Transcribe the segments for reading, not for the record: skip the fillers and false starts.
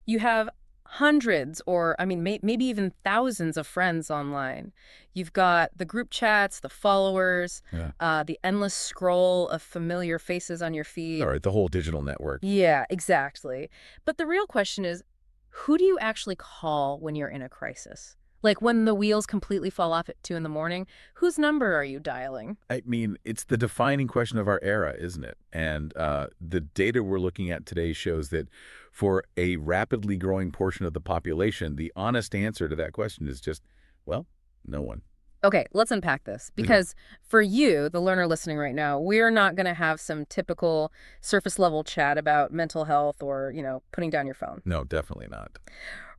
You have hundreds or, maybe even thousands of friends online. You've got the group chats, the followers, Yeah. the endless scroll of familiar faces on your All feed. right, the whole digital network. Yeah, exactly. But the real question is, who do you actually call when you're in a crisis? Like when the wheels completely fall off at 2 in the morning, whose number are you dialing? I mean, it's the defining question of our era, isn't it? And the data we're looking at today shows that for a rapidly growing portion of the population, the honest answer to that question is just, well, no one. Okay, let's unpack this Okay. because for you, the learner listening right now, we're not going to have some typical surface level chat about mental health or, putting down your phone. No, definitely not.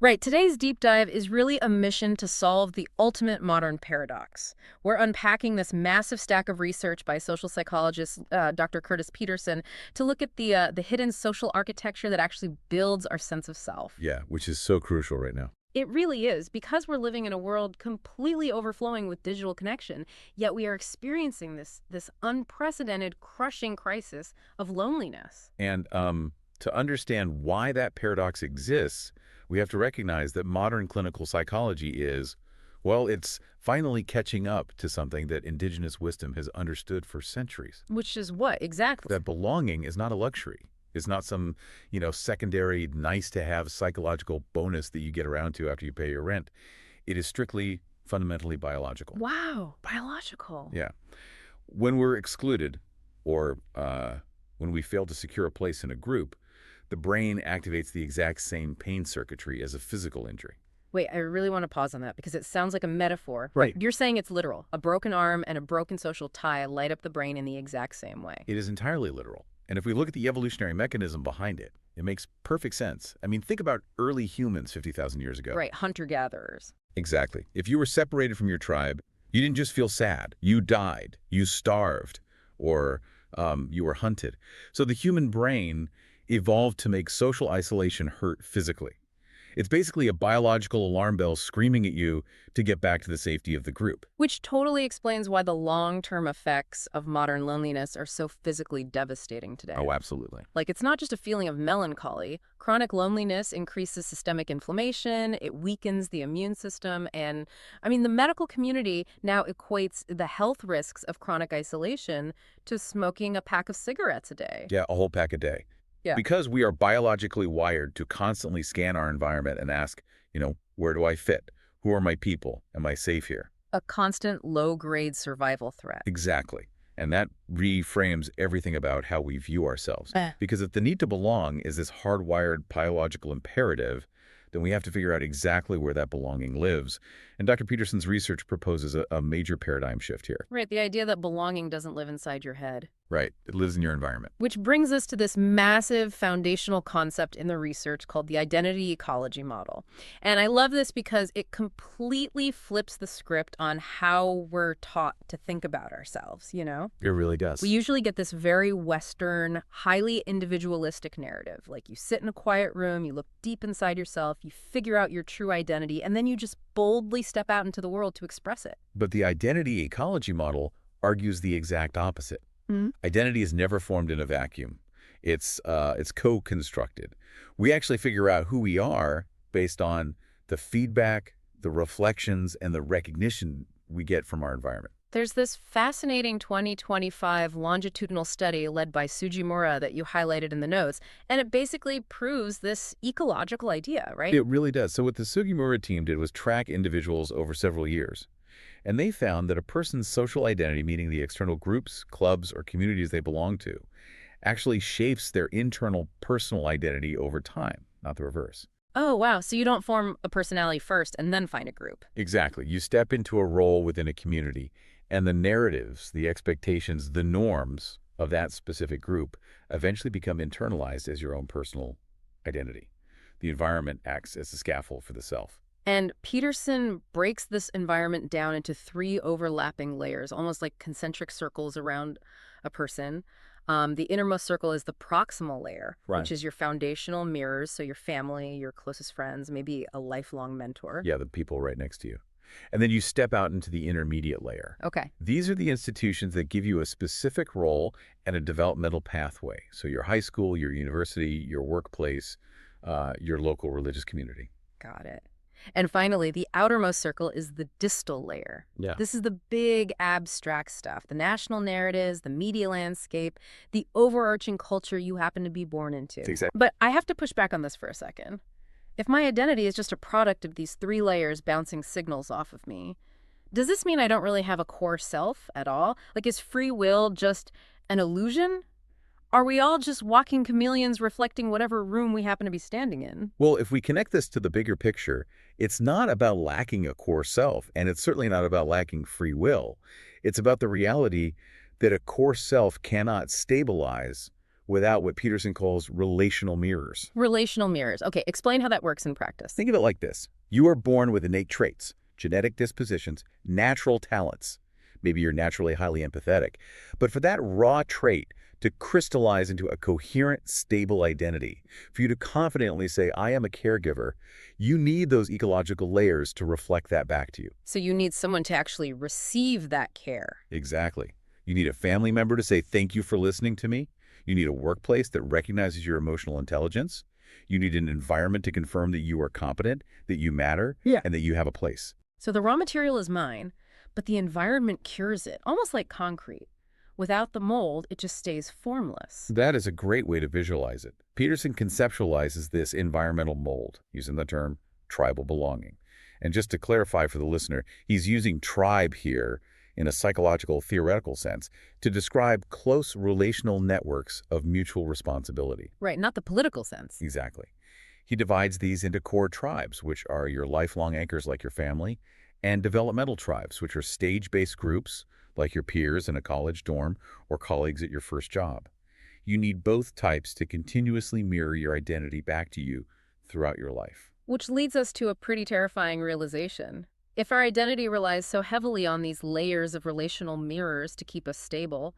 Right, today's deep dive is really a mission to solve the ultimate modern paradox. We're unpacking this massive stack of research by social psychologist Dr. Curtis Peterson to look at the hidden social architecture that actually builds our sense of self. Yeah, which is so crucial right now. It really is, because we're living in a world completely overflowing with digital connection, yet we are experiencing this unprecedented, crushing crisis of loneliness. And to understand why that paradox exists, we have to recognize that modern clinical psychology is, well, it's finally catching up to something that indigenous wisdom has understood for centuries. Which is what, exactly? That belonging is not a luxury. It's not some, secondary, nice-to-have psychological bonus that you get around to after you pay your rent. It is strictly, fundamentally biological. Wow, biological. Yeah. When we're excluded or when we fail to secure a place in a group, the brain activates the exact same pain circuitry as a physical injury. Wait, I really want to pause on that because it sounds like a metaphor. Right. You're saying it's literal. A broken arm and a broken social tie light up the brain in the exact same way. It is entirely literal. And if we look at the evolutionary mechanism behind it, it makes perfect sense. I mean, think about early humans 50,000 years ago. Right, hunter-gatherers. Exactly. If you were separated from your tribe, you didn't just feel sad. You died, you starved, or you were hunted. So the human brain evolved to make social isolation hurt physically. It's basically a biological alarm bell screaming at you to get back to the safety of the group. Which totally explains why the long-term effects of modern loneliness are so physically devastating today. Oh, absolutely. Like, it's not just a feeling of melancholy. Chronic loneliness increases systemic inflammation, it weakens the immune system, and, the medical community now equates the health risks of chronic isolation to smoking a pack of cigarettes a day. Yeah, a whole pack a day. Yeah. Because we are biologically wired to constantly scan our environment and ask, where do I fit? Who are my people? Am I safe here? A constant low-grade survival threat. Exactly. And that reframes everything about how we view ourselves. Because if the need to belong is this hardwired biological imperative, then we have to figure out exactly where that belonging lives. And Dr. Peterson's research proposes a major paradigm shift here. Right, the idea that belonging doesn't live inside your head. Right. It lives in your environment. Which brings us to this massive foundational concept in the research called the identity ecology model. And I love this because it completely flips the script on how we're taught to think about ourselves, It really does. We usually get this very Western, highly individualistic narrative. Like, you sit in a quiet room, you look deep inside yourself, you figure out your true identity, and then you just boldly step out into the world to express it. But the identity ecology model argues the exact opposite. Mm-hmm. Identity is never formed in a vacuum. It's co-constructed. We actually figure out who we are based on the feedback, the reflections, and the recognition we get from our environment. There's this fascinating 2025 longitudinal study led by Sujimura that you highlighted in the notes, and it basically proves this ecological idea, right? It really does. So what the Sugimura team did was track individuals over several years. And they found that a person's social identity, meaning the external groups, clubs, or communities they belong to, actually shapes their internal personal identity over time, not the reverse. Oh, wow. So you don't form a personality first and then find a group. Exactly. You step into a role within a community, and the narratives, the expectations, the norms of that specific group eventually become internalized as your own personal identity. The environment acts as a scaffold for the self. And Peterson breaks this environment down into 3 overlapping layers, almost like concentric circles around a person. The innermost circle is the proximal layer, Right. which is your foundational mirrors, so your family, your closest friends, maybe a lifelong mentor. Yeah, the people right next to you. And then you step out into the intermediate layer. Okay. These are the institutions that give you a specific role and a developmental pathway. So your high school, your university, your workplace, your local religious community. Got it. And finally, the outermost circle is the distal layer. Yeah. This is the big abstract stuff, the national narratives, the media landscape, the overarching culture you happen to be born into. Exactly. But I have to push back on this for a second. If my identity is just a product of these three layers bouncing signals off of me, does this mean I don't really have a core self at all? Like, is free will just an illusion? Are we all just walking chameleons reflecting whatever room we happen to be standing in? Well, if we connect this to the bigger picture, it's not about lacking a core self, and it's certainly not about lacking free will. It's about the reality that a core self cannot stabilize without what Peterson calls relational mirrors. Relational mirrors. Okay, explain how that works in practice. Think of it like this. You are born with innate traits, genetic dispositions, natural talents. Maybe you're naturally highly empathetic. But for that raw trait to crystallize into a coherent, stable identity, for you to confidently say, I am a caregiver, you need those ecological layers to reflect that back to you. So you need someone to actually receive that care. Exactly. You need a family member to say, thank you for listening to me. You need a workplace that recognizes your emotional intelligence. You need an environment to confirm that you are competent, that you matter, and that you have a place. So the raw material is mine, but the environment cures it, almost like concrete. Without the mold, it just stays formless. That is a great way to visualize it. Peterson conceptualizes this environmental mold, using the term tribal belonging. And just to clarify for the listener, he's using tribe here in a psychological, theoretical sense to describe close relational networks of mutual responsibility. Right, not the political sense. Exactly. He divides these into core tribes, which are your lifelong anchors like your family, and developmental tribes, which are stage-based groups like your peers in a college dorm or colleagues at your first job. You need both types to continuously mirror your identity back to you throughout your life. Which leads us to a pretty terrifying realization. If our identity relies so heavily on these layers of relational mirrors to keep us stable,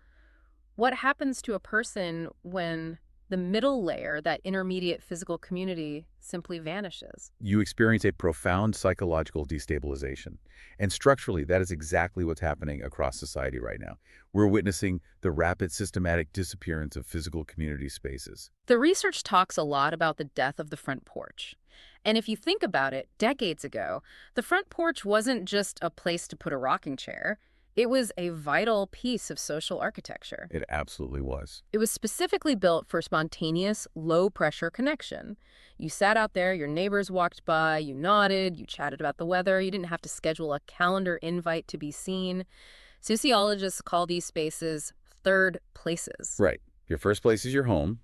what happens to a person when the middle layer, that intermediate physical community, simply vanishes? You experience a profound psychological destabilization. And structurally, that is exactly what's happening across society right now. We're witnessing the rapid systematic disappearance of physical community spaces. The research talks a lot about the death of the front porch. And if you think about it, decades ago, the front porch wasn't just a place to put a rocking chair. It was a vital piece of social architecture. It absolutely was. It was specifically built for spontaneous, low-pressure connection. You sat out there, your neighbors walked by, you nodded, you chatted about the weather, you didn't have to schedule a calendar invite to be seen. Sociologists call these spaces third places. Right. Your first place is your home.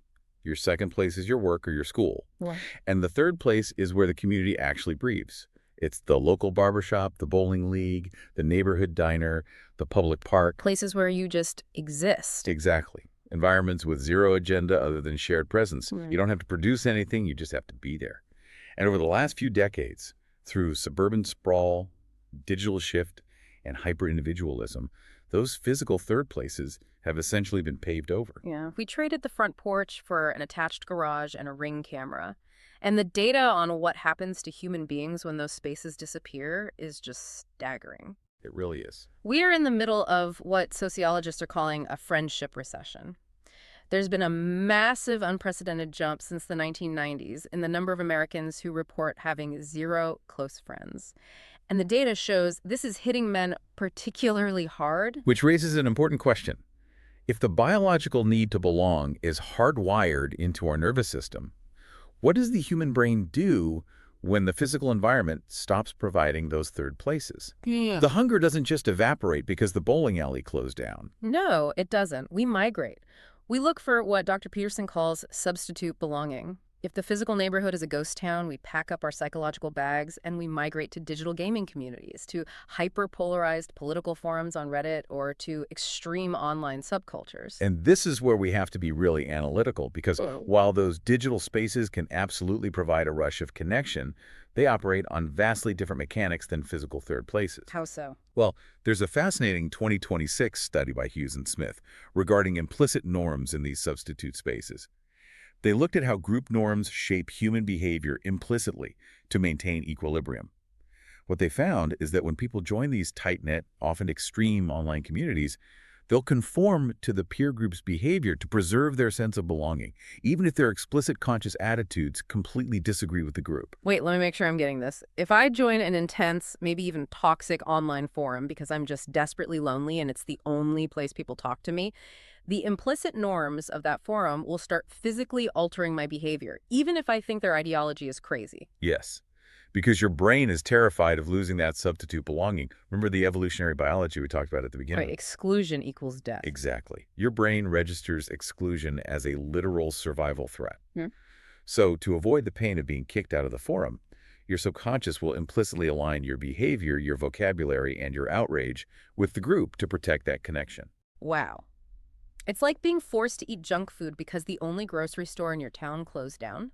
Your second place is your work or your school. Right. And the third place is where the community actually breathes. It's the local barbershop, the bowling league, the neighborhood diner, the public park. Places where you just exist. Exactly. Environments with zero agenda other than shared presence. Right. You don't have to produce anything, you just have to be there. And over the last few decades, through suburban sprawl, digital shift, and hyper-individualism, those physical third places have essentially been paved over. Yeah. We traded the front porch for an attached garage and a Ring camera. And the data on what happens to human beings when those spaces disappear is just staggering. It really is. We are in the middle of what sociologists are calling a friendship recession. There's been a massive, unprecedented jump since the 1990s in the number of Americans who report having zero close friends. And the data shows this is hitting men particularly hard. Which raises an important question. If the biological need to belong is hardwired into our nervous system, what does the human brain do when the physical environment stops providing those third places? Yeah. The hunger doesn't just evaporate because the bowling alley closed down. No, it doesn't. We migrate. We look for what Dr. Peterson calls substitute belonging. If the physical neighborhood is a ghost town, we pack up our psychological bags and we migrate to digital gaming communities, to hyper-polarized political forums on Reddit, or to extreme online subcultures. And this is where we have to be really analytical, because while those digital spaces can absolutely provide a rush of connection, they operate on vastly different mechanics than physical third places. How so? Well, there's a fascinating 2026 study by Hughes and Smith regarding implicit norms in these substitute spaces. They looked at how group norms shape human behavior implicitly to maintain equilibrium. What they found is that when people join these tight-knit, often extreme online communities, They'll conform to the peer group's behavior to preserve their sense of belonging, even if their explicit conscious attitudes completely disagree with the group. Wait, let me make sure I'm getting this. If I join an intense, maybe even toxic online forum because I'm just desperately lonely and it's the only place people talk to me, the implicit norms of that forum will start physically altering my behavior, even if I think their ideology is crazy. Yes, because your brain is terrified of losing that substitute belonging. Remember the evolutionary biology we talked about at the Right, beginning? exclusion equals death. Exactly. Your brain registers exclusion as a literal survival threat. Hmm. So to avoid the pain of being kicked out of the forum, your subconscious will implicitly align your behavior, your vocabulary, and your outrage with the group to protect that connection. Wow. It's like being forced to eat junk food because the only grocery store in your town closed down.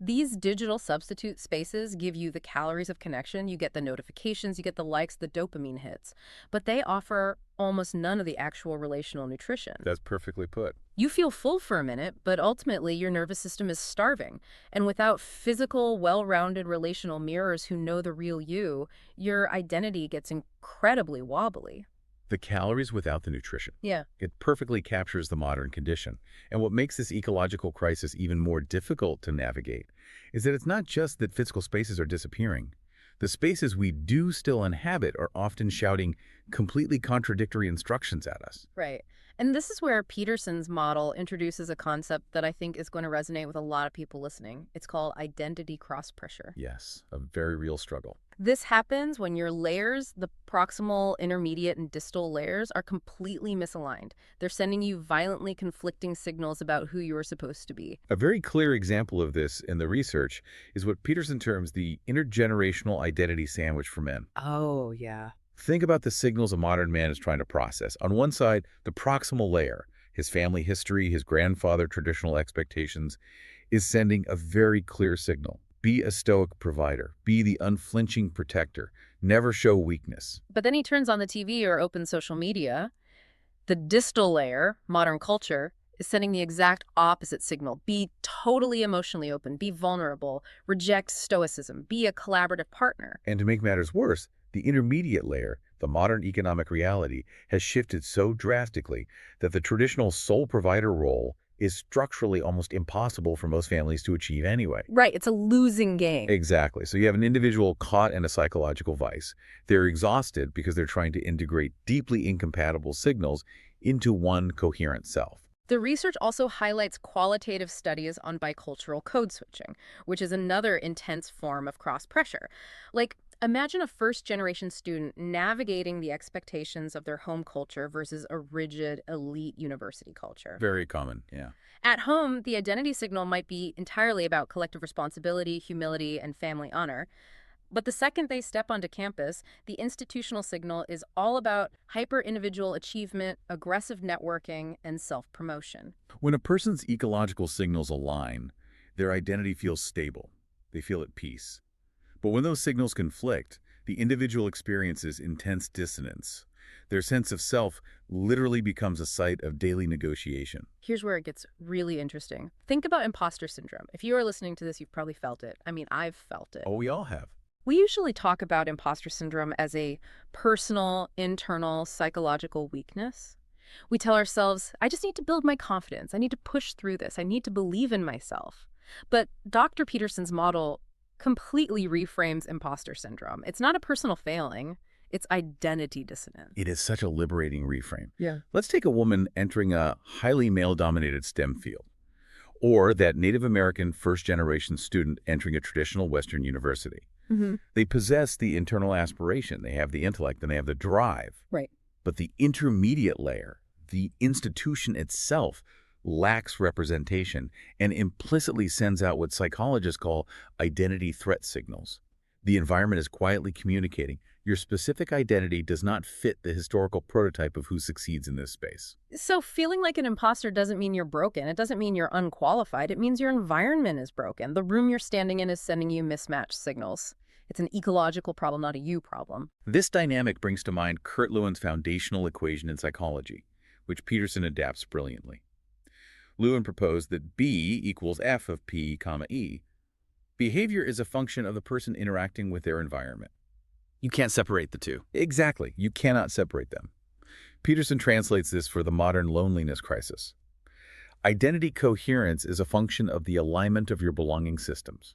These digital substitute spaces give you the calories of connection, you get the notifications, you get the likes, the dopamine hits, but they offer almost none of the actual relational nutrition. That's perfectly put. You feel full for a minute, but ultimately your nervous system is starving. And without physical, well-rounded relational mirrors who know the real you, your identity gets incredibly wobbly. The calories without the nutrition. Yeah. It perfectly captures the modern condition. And what makes this ecological crisis even more difficult to navigate is that it's not just that physical spaces are disappearing. The spaces we do still inhabit are often shouting completely contradictory instructions at us. Right. And this is where Peterson's model introduces a concept that I think is going to resonate with a lot of people listening. It's called identity cross-pressure. Yes, a very real struggle. This happens when your layers, the proximal, intermediate, and distal layers, are completely misaligned. They're sending you violently conflicting signals about who you're supposed to be. A very clear example of this in the research is what Peterson terms the intergenerational identity sandwich for men. Oh, yeah. Think about the signals a modern man is trying to process. On one side, the proximal layer, his family history, his grandfather traditional expectations, is sending a very clear signal. Be a stoic provider. Be the unflinching protector. Never show weakness. But then he turns on the TV or opens social media. The distal layer, modern culture, is sending the exact opposite signal. Be totally emotionally open. Be vulnerable. Reject stoicism. Be a collaborative partner. And to make matters worse, the intermediate layer, the modern economic reality, has shifted so drastically that the traditional sole provider role is structurally almost impossible for most families to achieve anyway. Right, it's a losing game. Exactly. So you have an individual caught in a psychological vice. They're exhausted because they're trying to integrate deeply incompatible signals into one coherent self. The research also highlights qualitative studies on bicultural code switching, which is another intense form of cross-pressure. Like, imagine a first-generation student navigating the expectations of their home culture versus a rigid, elite university culture. Very common, yeah. At home, the identity signal might be entirely about collective responsibility, humility, and family honor. But the second they step onto campus, the institutional signal is all about hyper-individual achievement, aggressive networking, and self-promotion. When a person's ecological signals align, their identity feels stable. They feel at peace. But when those signals conflict, the individual experiences intense dissonance. Their sense of self literally becomes a site of daily negotiation. Here's where it gets really interesting. Think about imposter syndrome. If you are listening to this, you've probably felt it. I mean, I've felt it. Oh, we all have. We usually talk about imposter syndrome as a personal, internal, psychological weakness. We tell ourselves, I just need to build my confidence. I need to push through this. I need to believe in myself. But Dr. Peterson's model completely reframes imposter syndrome. It's not a personal failing. It's identity dissonance. It is such a liberating reframe. Yeah. Let's take a woman entering a highly male-dominated STEM field, or that Native American first-generation student entering a traditional Western university. Mm-hmm. They possess the internal aspiration, they have the intellect, and they have the drive. Right. But the intermediate layer, the institution itself, lacks representation and implicitly sends out what psychologists call identity threat signals. The environment is quietly communicating, your specific identity does not fit the historical prototype of who succeeds in this space. So feeling like an imposter doesn't mean you're broken. It doesn't mean you're unqualified. It means your environment is broken. The room you're standing in is sending you mismatched signals. It's an ecological problem, not a you problem. This dynamic brings to mind Kurt Lewin's foundational equation in psychology, which Peterson adapts brilliantly. Lewin proposed that B equals F of P, comma E. Behavior is a function of the person interacting with their environment. You can't separate the two. Exactly. You cannot separate them. Peterson translates this for the modern loneliness crisis. Identity coherence is a function of the alignment of your belonging systems.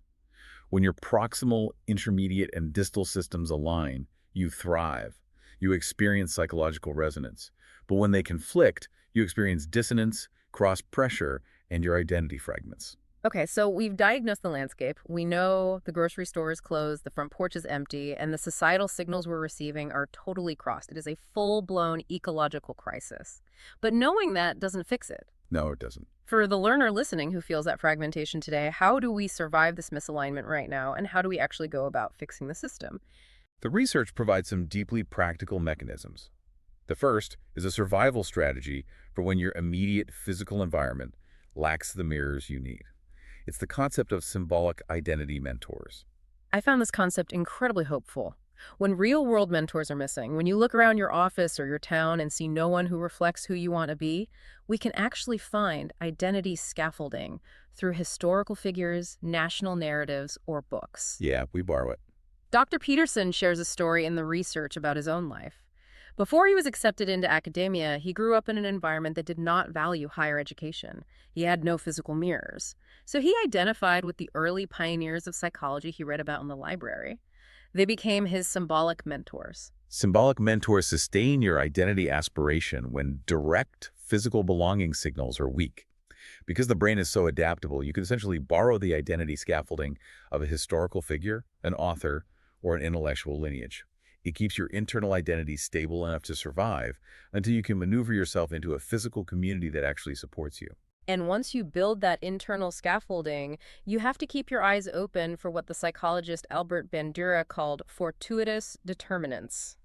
When your proximal, intermediate, and distal systems align, you thrive. You experience psychological resonance. But when they conflict, you experience dissonance, cross-pressure, and your identity fragments. Okay, so we've diagnosed the landscape. We know the grocery store is closed, the front porch is empty, and the societal signals we're receiving are totally crossed. It is a full-blown ecological crisis. But knowing that doesn't fix it. No, it doesn't. For the learner listening who feels that fragmentation today, how do we survive this misalignment right now, and how do we actually go about fixing the system? The research provides some deeply practical mechanisms. The first is a survival strategy for when your immediate physical environment lacks the mirrors you need. It's the concept of symbolic identity mentors. I found this concept incredibly hopeful. When real-world mentors are missing, when you look around your office or your town and see no one who reflects who you want to be, we can actually find identity scaffolding through historical figures, national narratives, or books. Yeah, we borrow it. Dr. Peterson shares a story in the research about his own life. Before he was accepted into academia, he grew up in an environment that did not value higher education. He had no physical mirrors. So he identified with the early pioneers of psychology he read about in the library. They became his symbolic mentors. Symbolic mentors sustain your identity aspiration when direct physical belonging signals are weak. Because the brain is so adaptable, you can essentially borrow the identity scaffolding of a historical figure, an author, or an intellectual lineage. It keeps your internal identity stable enough to survive until you can maneuver yourself into a physical community that actually supports you. And once you build that internal scaffolding, you have to keep your eyes open for what the psychologist Albert Bandura called fortuitous determinants,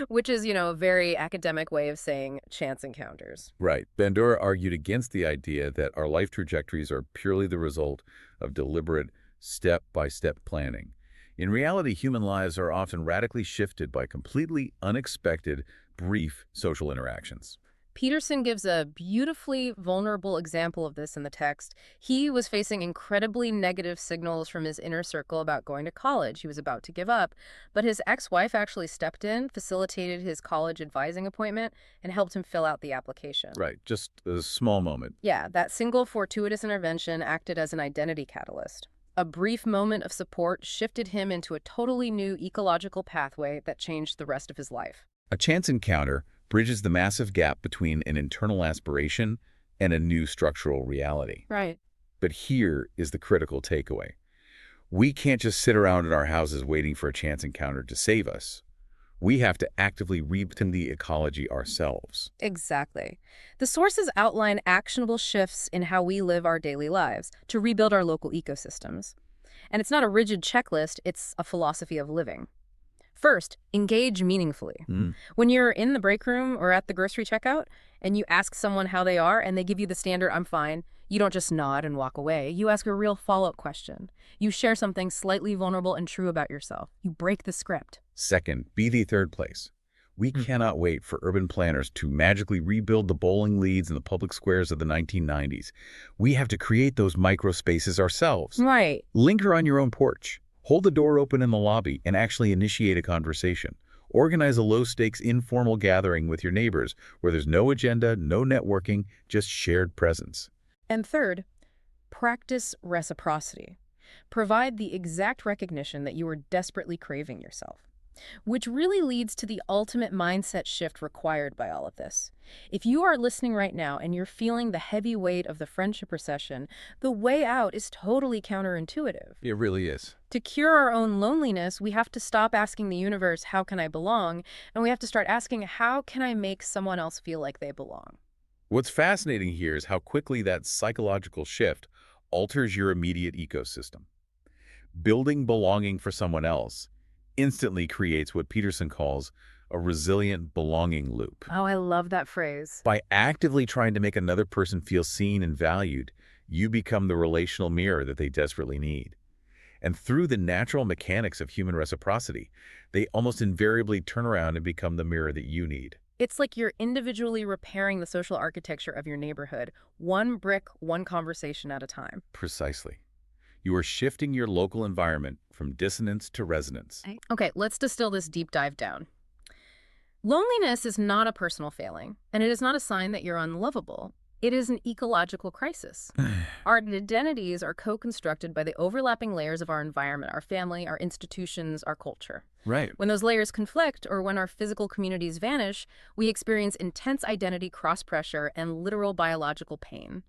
which is, a very academic way of saying chance encounters. Right. Bandura argued against the idea that our life trajectories are purely the result of deliberate, step-by-step planning. In reality, human lives are often radically shifted by completely unexpected, brief social interactions. Peterson gives a beautifully vulnerable example of this in the text. He was facing incredibly negative signals from his inner circle about going to college. He was about to give up, but his ex-wife actually stepped in, facilitated his college advising appointment, and helped him fill out the application. Right, just a small moment. Yeah, that single fortuitous intervention acted as an identity catalyst. A brief moment of support shifted him into a totally new ecological pathway that changed the rest of his life. A chance encounter bridges the massive gap between an internal aspiration and a new structural reality. Right. But here is the critical takeaway. We can't just sit around in our houses waiting for a chance encounter to save us. We have to actively rebuild the ecology ourselves. Exactly. The sources outline actionable shifts in how we live our daily lives to rebuild our local ecosystems. And it's not a rigid checklist, it's a philosophy of living. First, engage meaningfully. When you're in the break room or at the grocery checkout and you ask someone how they are and they give you the standard, "I'm fine," you don't just nod and walk away. You ask a real follow-up question. You share something slightly vulnerable and true about yourself. You break the script. Second, be the third place. We cannot wait for urban planners to magically rebuild the bowling leads in the public squares of the 1990s. We have to create those micro spaces ourselves. Right. Linger on your own porch. Hold the door open in the lobby and actually initiate a conversation. Organize a low-stakes informal gathering with your neighbors where there's no agenda, no networking, just shared presence. And third, practice reciprocity. Provide the exact recognition that you are desperately craving yourself, which really leads to the ultimate mindset shift required by all of this. If you are listening right now and you're feeling the heavy weight of the friendship recession, the way out is totally counterintuitive. It really is. To cure our own loneliness, we have to stop asking the universe, "How can I belong?" And we have to start asking, "How can I make someone else feel like they belong?" What's fascinating here is how quickly that psychological shift alters your immediate ecosystem. Building belonging for someone else instantly creates what Peterson calls a resilient belonging loop. Oh, I love that phrase. By actively trying to make another person feel seen and valued, you become the relational mirror that they desperately need. And through the natural mechanics of human reciprocity, they almost invariably turn around and become the mirror that you need. It's like you're individually repairing the social architecture of your neighborhood, one brick, one conversation at a time. Precisely. You are shifting your local environment from dissonance to resonance. Okay, let's distill this deep dive down. Loneliness is not a personal failing, and it is not a sign that you're unlovable. It is an ecological crisis. Our identities are co-constructed by the overlapping layers of our environment, our family, our institutions, our culture. Right. When those layers conflict or when our physical communities vanish, we experience intense identity cross-pressure and literal biological pain.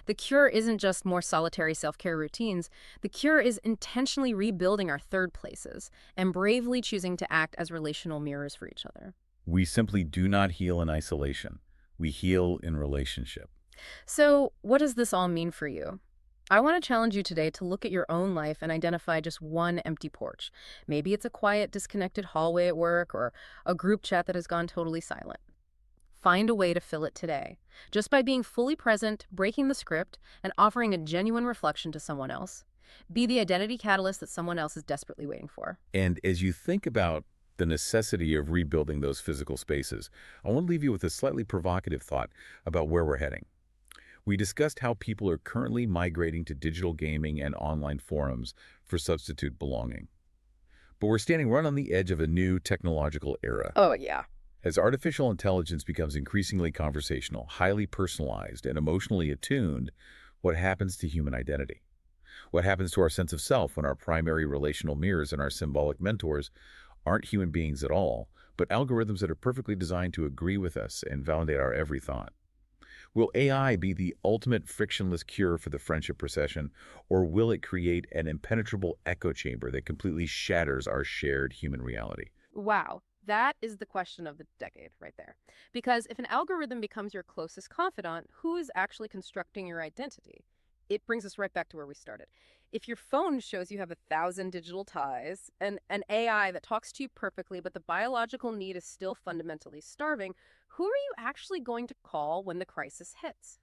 The cure isn't just more solitary self-care routines. The cure is intentionally rebuilding our third places and bravely choosing to act as relational mirrors for each other. We simply do not heal in isolation. We heal in relationship. So, what does this all mean for you? I want to challenge you today to look at your own life and identify just one empty porch. Maybe it's a quiet, disconnected hallway at work or a group chat that has gone totally silent. Find a way to fill it today, just by being fully present, breaking the script, and offering a genuine reflection to someone else. Be the identity catalyst that someone else is desperately waiting for. And as you think about the necessity of rebuilding those physical spaces, I want to leave you with a slightly provocative thought about where we're heading. We discussed how people are currently migrating to digital gaming and online forums for substitute belonging. But we're standing right on the edge of a new technological era. Oh, yeah. As artificial intelligence becomes increasingly conversational, highly personalized, and emotionally attuned, what happens to human identity? What happens to our sense of self when our primary relational mirrors and our symbolic mentors aren't human beings at all, but algorithms that are perfectly designed to agree with us and validate our every thought? Will AI be the ultimate frictionless cure for the friendship recession, or will it create an impenetrable echo chamber that completely shatters our shared human reality? Wow, that is the question of the decade right there. Because if an algorithm becomes your closest confidant, who is actually constructing your identity? It brings us right back to where we started. If your phone shows you have 1,000 digital ties and an AI that talks to you perfectly, but the biological need is still fundamentally starving, who are you actually going to call when the crisis hits?